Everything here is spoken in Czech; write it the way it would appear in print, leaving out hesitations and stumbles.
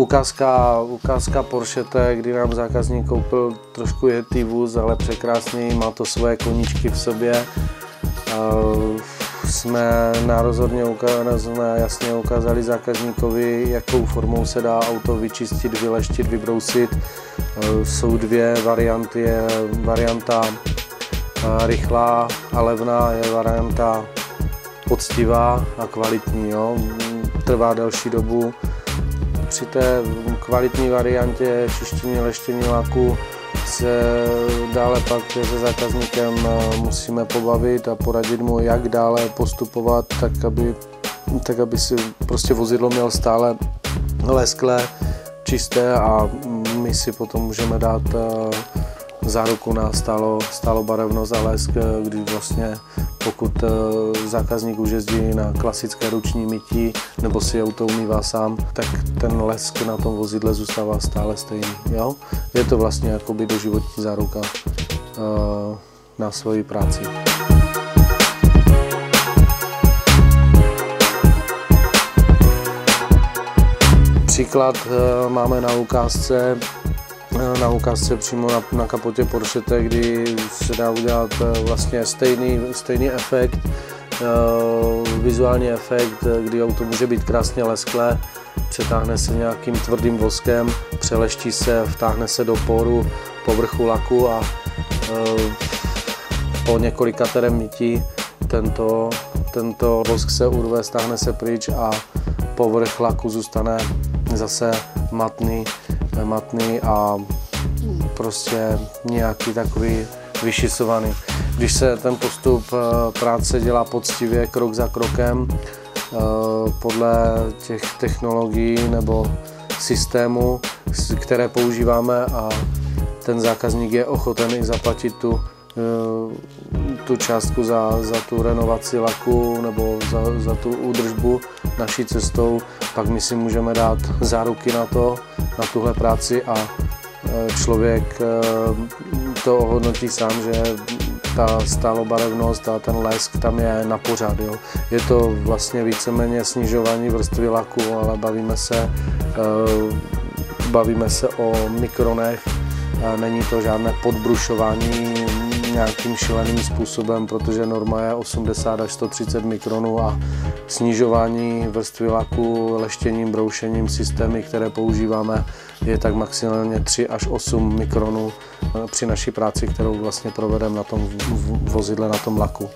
Ukázka Porschete, kdy nám zákazník koupil trošku jetý vůz, ale překrásný, má to svoje koníčky v sobě. Jsme jasně ukázali zákazníkovi, jakou formou se dá auto vyčistit, vyleštit, vybrousit. Jsou dvě varianty, je varianta rychlá a levná, je varianta poctivá a kvalitní. Jo. Trvá delší dobu. Při té kvalitní variantě čištění, leštění laku se dále pak se zákazníkem musíme pobavit a poradit mu, jak dále postupovat, tak aby si prostě vozidlo měl stále lesklé, čisté a my si potom můžeme dát záruku na stálobarevnost a lesk, když vlastně pokud zákazník už jezdí na klasické ruční mytí nebo si auto umývá sám, tak ten lesk na tom vozidle zůstává stále stejný. Jo? Je to vlastně jakoby doživotní záruka na svoji práci. Příklad máme na ukázce přímo na kapotě Porschete, kdy se dá udělat vlastně stejný efekt, vizuální efekt, kdy auto může být krásně lesklé, přetáhne se nějakým tvrdým voskem, přeleští se, vtáhne se do poru povrchu laku a po několikaterém mytí tento vosk se urve, stáhne se pryč a povrch laku zůstane zase matný a prostě nějaký takový vyšisovaný. Když se ten postup práce dělá poctivě, krok za krokem, podle těch technologií nebo systémů, které používáme a ten zákazník je ochoten i zaplatit tu částku za tu renovaci laku nebo za tu údržbu naší cestou, pak my si můžeme dát záruky na tuhle práci a člověk to ohodnotí sám, že ta stálobarevnost a ten lesk tam je na pořád. Jo. Je to vlastně víceméně snižování vrstvy laku, ale bavíme se o mikronech, není to žádné podbrušování nějakým šíleným způsobem, protože norma je 80 až 130 mikronů a snižování vrstvy laku leštěním, broušením, systémy, které používáme, je tak maximálně 3 až 8 mikronů při naší práci, kterou vlastně provedeme na tom vozidle, na tom laku.